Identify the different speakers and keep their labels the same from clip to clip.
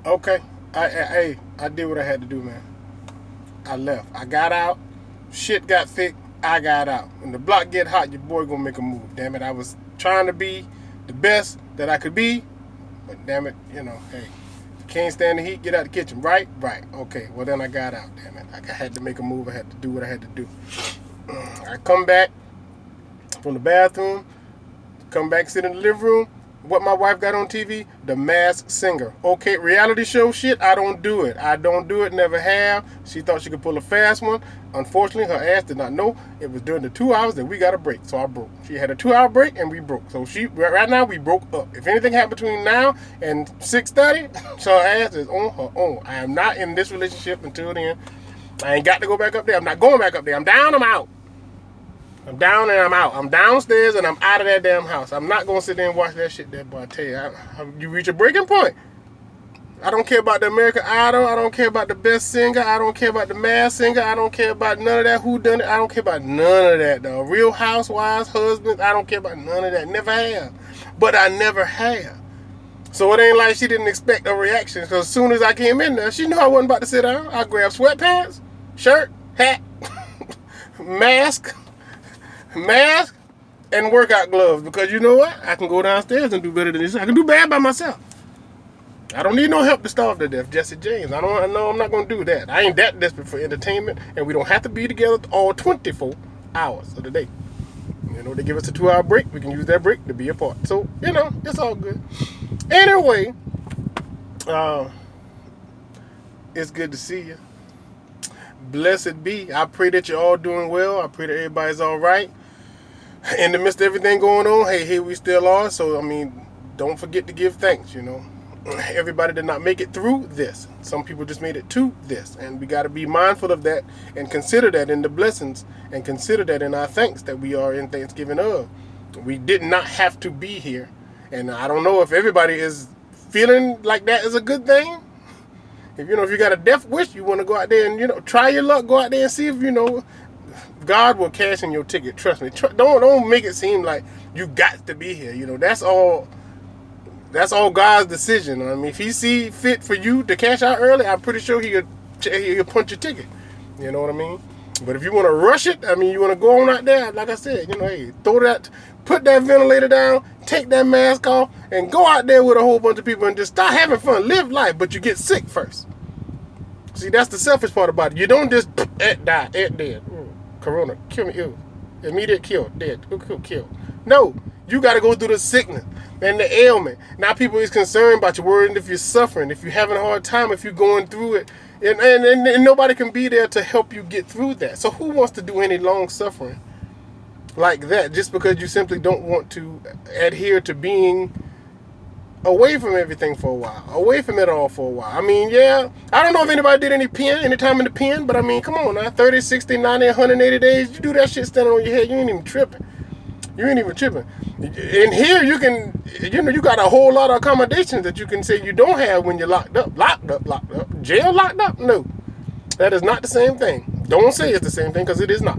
Speaker 1: Okay. I did what I had to do, man. I left. I got out. Shit got thick. I got out. When the block get hot, your boy gonna make a move. Damn it. I was trying to be the best that I could be. But damn it, hey. Can't stand the heat, get out the kitchen. Right? Right. Okay. Well, then I got out. Damn it. I had to make a move. I had to do what I had to do. I come back from the bathroom. Come back, sit in the living room. What my wife got on TV? The Masked Singer. Okay, reality show shit, I don't do it. I don't do it, never have. She thought she could pull a fast one. Unfortunately, her ass did not know. It was during the 2 hours that we got a break, so I broke. She had a 2-hour break and we broke. So right now we broke up. If anything happened between now and 6:30, so her ass is on her own. I am not in this relationship until then. I ain't got to go back up there. I'm not going back up there. I'm down, I'm out. I'm down and I'm out. I'm downstairs and I'm out of that damn house. I'm not going to sit there and watch that shit there, boy. I tell you, you reach a breaking point. I don't care about the American Idol. I don't care about the Best Singer. I don't care about the Masked Singer. I don't care about none of that. Who done it? I don't care about none of that, though. Real Housewives, husbands, I don't care about none of that. Never have. But I never have. So it ain't like she didn't expect a reaction. Because as soon as I came in there, she knew I wasn't about to sit down. I grabbed sweatpants, shirt, hat, mask, and workout gloves, because you know what? I can go downstairs and do better than this. I can do bad by myself. I don't need no help to starve to death, Jesse James. I'm not going to do that. I ain't that desperate for entertainment, and we don't have to be together all 24 hours of the day. They give us a 2-hour break. We can use that break to be apart. So, it's all good. Anyway, it's good to see you. Blessed be. I pray that you're all doing well. I pray that everybody's all right. In the midst of everything going on, hey, here we still are. So, don't forget to give thanks, Everybody did not make it through this. Some people just made it to this. And we got to be mindful of that and consider that in the blessings and consider that in our thanks that we are in Thanksgiving of. We did not have to be here. And I don't know if everybody is feeling like that is a good thing. If you got a death wish, you want to go out there and try your luck, go out there and see if God will cash in your ticket. Trust me. Don't make it seem like you got to be here. That's all God's decision. If He see fit for you to cash out early, I'm pretty sure He'll punch your ticket. You know what I mean? But if you want to rush it, you want to go on out there, like I said, hey, put that ventilator down, take that mask off, and go out there with a whole bunch of people and just start having fun, live life, but you get sick first. See, that's the selfish part about it. You don't just die, dead. Corona, kill me, immediate kill, dead, kill. No, you got to go through the sickness and the ailment. Now people is concerned about you, worried if you're suffering, if you're having a hard time, if you're going through it, and nobody can be there to help you get through that. So who wants to do any long suffering like that just because you simply don't want to adhere to being away from everything for a while, away from it all for a while? Yeah, I don't know if anybody did any time in the pen, but come on now, 30, 60, 90, 180 days, you do that shit standing on your head, you ain't even tripping. In here, you can, you got a whole lot of accommodations that you can say you don't have when you're locked up. Jail locked up? No. That is not the same thing. Don't say it's the same thing, because it is not.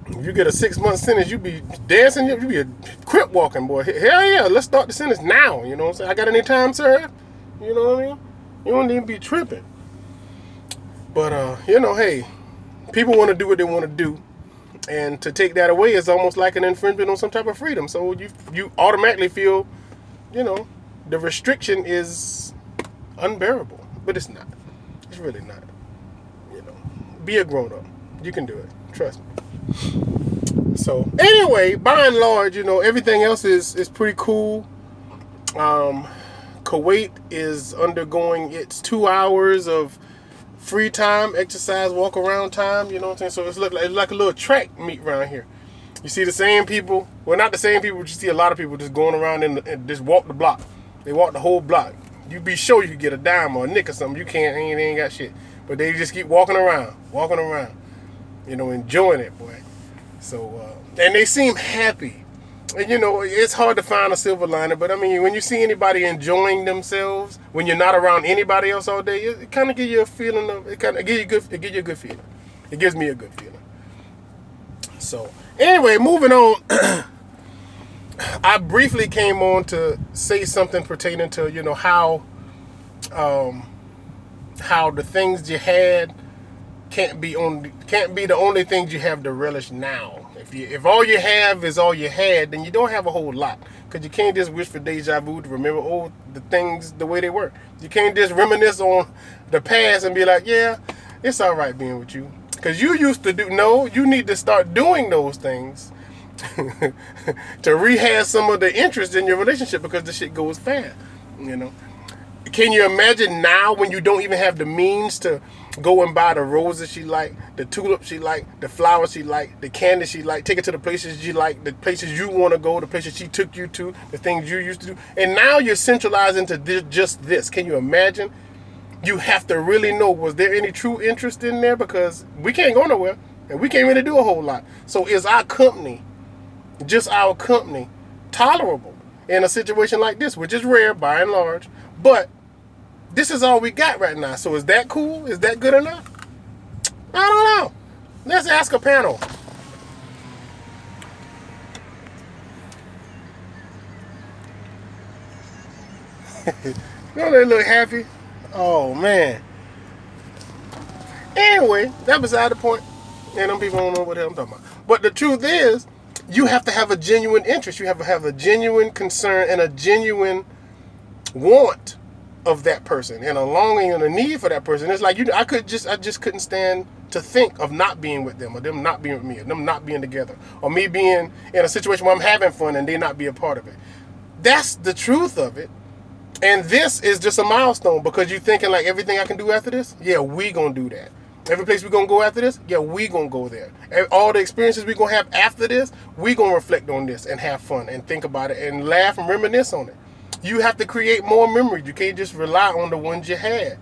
Speaker 1: If you get a 6-month sentence, you be dancing, you be a crip walking, boy. Hell yeah, let's start the sentence now. You know what I'm saying? I got any time served? You know what I mean? You don't even be tripping. But, hey, people want to do what they want to do. And to take that away is almost like an infringement on some type of freedom. So you automatically feel, the restriction is unbearable. But it's not. It's really not. Be a grown-up. You can do it. Trust me. So, anyway, by and large, everything else is pretty cool. Kuwait is undergoing its 2 hours of free time, exercise, walk around time, you know what I'm saying? So it's like a little track meet around here. You see the same people, well, not the same people, but you see a lot of people just going around and just walk the block. They walk the whole block. You be sure you could get a dime or a nick or something. You can't, they ain't got shit. But they just keep walking around, enjoying it, boy. So, and they seem happy. And it's hard to find a silver lining, but when you see anybody enjoying themselves, when you're not around anybody else all day, it kind of gives you a feeling of, it gives you a good feeling. It gives me a good feeling. So, anyway, moving on. I briefly came on to say something pertaining to, how the things you had can't be the only things you have to relish now. If all you have is all you had, then you don't have a whole lot. Because you can't just wish for deja vu to remember the things the way they were. You can't just reminisce on the past and be like, yeah, it's all right being with you. Because you used to do, no, you need to start doing those things to rehash some of the interest in your relationship, because the shit goes fast, you know. Can you imagine now when you don't even have the means to go and buy the roses she like, the tulips she like, the flowers she like, the candy she like, take it to the places you like, the places you want to go, the places she took you to, the things you used to do, and now you're centralized into just this. Can you imagine? You have to really know, was there any true interest in there? Because we can't go nowhere and we can't really do a whole lot. So is our company, just our company, tolerable in a situation like this, which is rare by and large, but this is all we got right now. So is that cool? Is that good enough? I don't know. Let's ask a panel. Don't they look happy? Oh, man. Anyway, that's beside the point. And them people don't know what the hell I'm talking about. But the truth is, you have to have a genuine interest. You have to have a genuine concern and a genuine want of that person, and a longing and a need for that person. It's like I just couldn't stand to think of not being with them, or them not being with me, or them not being together, or me being in a situation where I'm having fun and they not be a part of it. That's the truth of it. And this is just a milestone, because you're thinking like, everything I can do after this, yeah, we gonna do that. Every place we gonna go after this, yeah, we gonna go there. All the experiences we gonna have after this, we gonna reflect on this and have fun and think about it and laugh and reminisce on it. You have to create more memories. You can't just rely on the ones you had.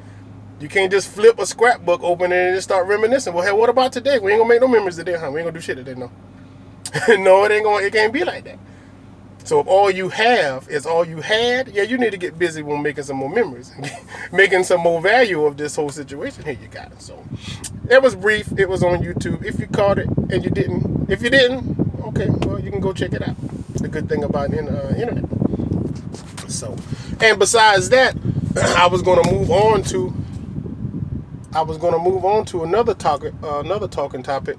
Speaker 1: You can't just flip a scrapbook open and just start reminiscing. Well, hey, what about today? We ain't gonna make no memories today, huh? We ain't gonna do shit today, no. No, it can't be like that. So if all you have is all you had, yeah, you need to get busy on making some more memories, making some more value of this whole situation. Here you got it. So it was brief. It was on YouTube. If you caught it and you didn't, if you didn't, okay, well, you can go check it out. The good thing about internet. So, and besides that, I was going to move on to another talking topic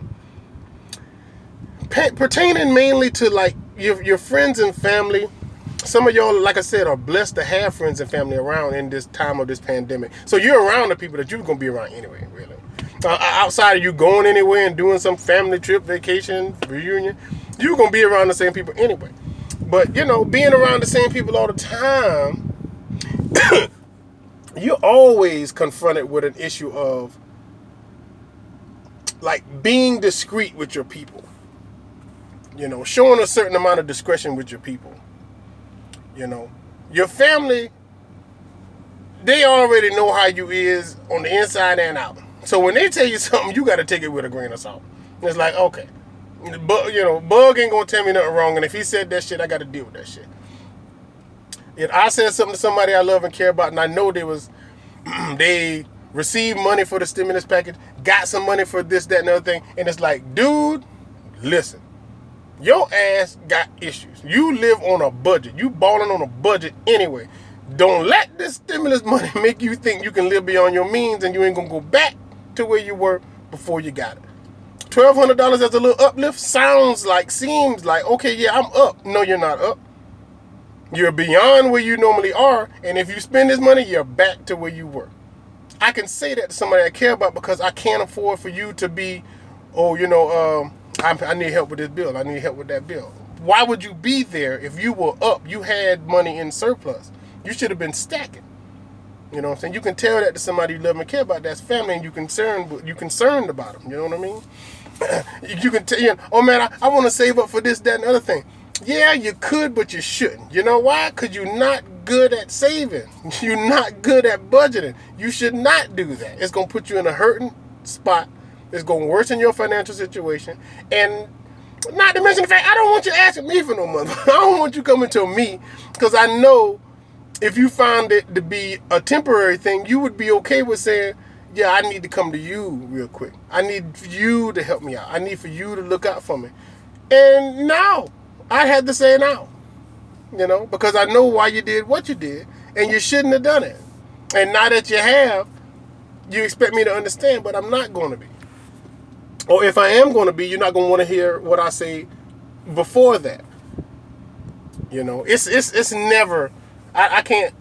Speaker 1: pertaining mainly to like your friends and family. Some of y'all, like I said, are blessed to have friends and family around in this time of this pandemic. So you're around the people that you're going to be around anyway, really. Outside of you going anywhere and doing some family trip, vacation, reunion, you're going to be around the same people anyway. But, being around the same people all the time, you're always confronted with an issue of, like, being discreet with your people. Showing a certain amount of discretion with your people. Your family, they already know how you is on the inside and out. So when they tell you something, you got to take it with a grain of salt. It's like, okay. But, Bug ain't going to tell me nothing wrong. And if he said that shit, I got to deal with that shit. If I said something to somebody I love and care about, and I know they received money for the stimulus package, got some money for this, that, and the other thing, and it's like, dude, listen, your ass got issues. You live on a budget. You balling on a budget anyway. Don't let this stimulus money make you think you can live beyond your means and you ain't going to go back to where you were before you got it. $1,200 as a little uplift seems like, okay, yeah, I'm up. No, you're not up. You're beyond where you normally are, and if you spend this money, you're back to where you were. I can say that to somebody I care about, because I can't afford for you to be, I need help with this bill. I need help with that bill. Why would you be there if you were up? You had money in surplus. You should have been stacking. You know what I'm saying? You can tell that to somebody you love and care about. That's family, and you're concerned about them. You know what I mean? You can tell, oh man, I want to save up for this, that, and the other thing. Yeah, you could, but you shouldn't. You know why? Because you're not good at saving. You're not good at budgeting. You should not do that. It's going to put you in a hurting spot. It's going to worsen your financial situation. And not to mention the fact, I don't want you asking me for no money. I don't want you coming to me, because I know if you found it to be a temporary thing, you would be okay with saying, yeah, I need to come to you real quick. I need you to help me out. I need for you to look out for me. And now, I had to say now. you know, because I know why you did what you did, and you shouldn't have done it. And now that you have, you expect me to understand, but I'm not going to be. Or if I am going to be, you're not going to want to hear what I say before that. You know, it's never, I can't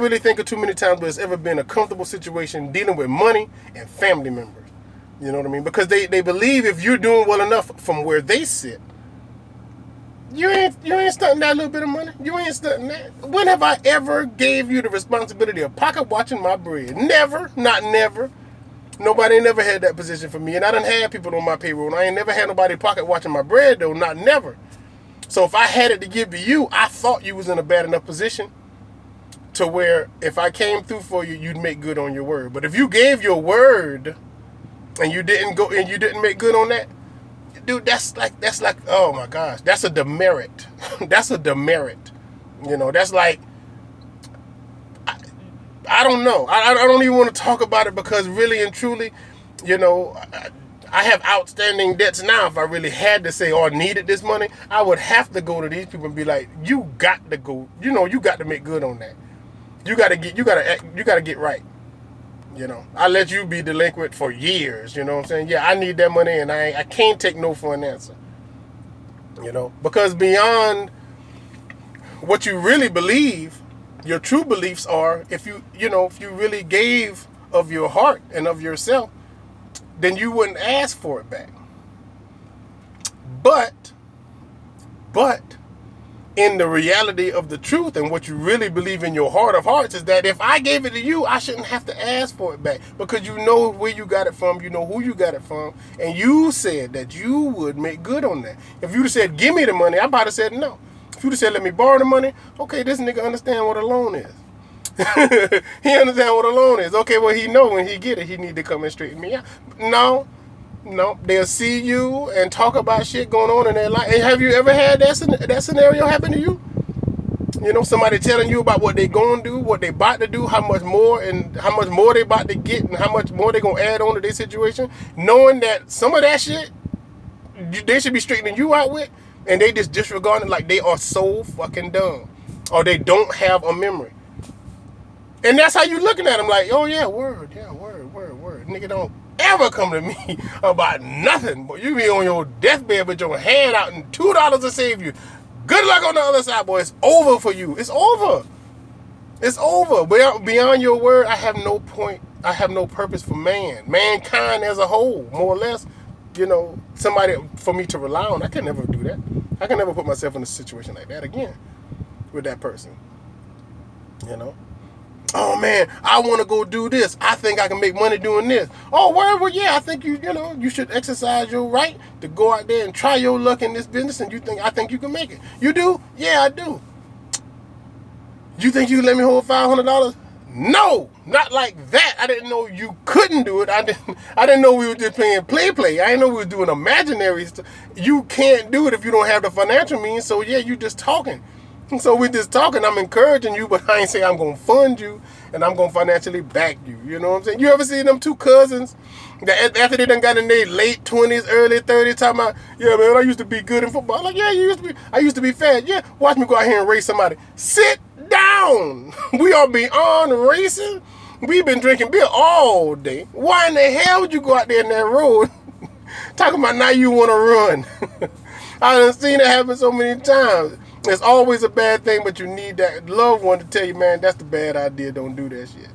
Speaker 1: really think of too many times where it's ever been a comfortable situation dealing with money and family members. You know what I mean? Because they believe if you're doing well enough from where they sit, you ain't stunting that little bit of money. You ain't stunting that. When have I ever gave you the responsibility of pocket watching my bread? Never, not never. Nobody never had that position for me. And I done had people on my payroll. And I ain't never had nobody pocket watching my bread though, not never. So if I had it to give to you, I thought you was in a bad enough position to where if I came through for you, you'd make good on your word. But if you gave your word and you didn't go and you didn't make good on that, dude, that's like oh my gosh, that's a demerit. That's a demerit. You know, that's like I don't know. I don't even want to talk about it because really and truly, you know, I have outstanding debts now. If I really had to say or needed this money, I would have to go to these people and be like, you got to go. You know, you got to make good on that. You got to get right. You know, I let you be delinquent for years. You know what I'm saying? Yeah, I need that money, and I can't take no for an answer. You know, because beyond what you really believe, your true beliefs are, if you really gave of your heart and of yourself, then you wouldn't ask for it back. But in the reality of the truth and what you really believe in your heart of hearts is that if I gave it to you, I shouldn't have to ask for it back because you know where you got it from, you know who you got it from, and you said that you would make good on that. If you'd have said, give me the money, I might have said no. If you'd have said, let me borrow the money, okay, this nigga understand what a loan is. He understand what a loan is. Okay, well, he know when he get it, he need to come and straighten me out. No, they'll see you and talk about shit going on in their life. And have you ever had that scenario happen to you? You know, somebody telling you about what they gonna do, what they about to do, how much more they about to get, and how much more they gonna add on to their situation, knowing that some of that shit they should be straightening you out with, and they just disregard it like they are so fucking dumb, or they don't have a memory. And that's how you looking at them, like, oh yeah, word. Nigga, don't ever come to me about nothing. But you be on your deathbed with your hand out and $2 to save you. Good luck on the other side, boy. It's over for you. It's over. It's over. Beyond your word, I have no point. I have no purpose for mankind as a whole, more or less. You know, somebody for me to rely on. I can never do that. I can never put myself in a situation like that again with that person. You know. Oh man, I want to go do this. I think I can make money doing this. Oh, well, yeah, I think you should exercise your right to go out there and try your luck in this business. And I think you can make it. You do? Yeah, I do. You think you can let me hold $500? No, not like that. I didn't know you couldn't do it. I didn't know we were just playing play. I didn't know we were doing imaginary stuff. You can't do it if you don't have the financial means. So yeah, you just talking. So we're just talking, I'm encouraging you, but I ain't saying I'm going to fund you and I'm going to financially back you. You know what I'm saying? You ever see them two cousins that after they done got in their late 20s, early 30s, talking about, yeah, man, I used to be good in football. I'm like, yeah, I used to be fast. Yeah, watch me go out here and race somebody. Sit down. We are beyond racing. We've been drinking beer all day. Why in the hell would you go out there in that road talking about now you want to run? I done seen it happen so many times. It's always a bad thing, but you need that loved one to tell you, man, that's the bad idea. Don't do that shit.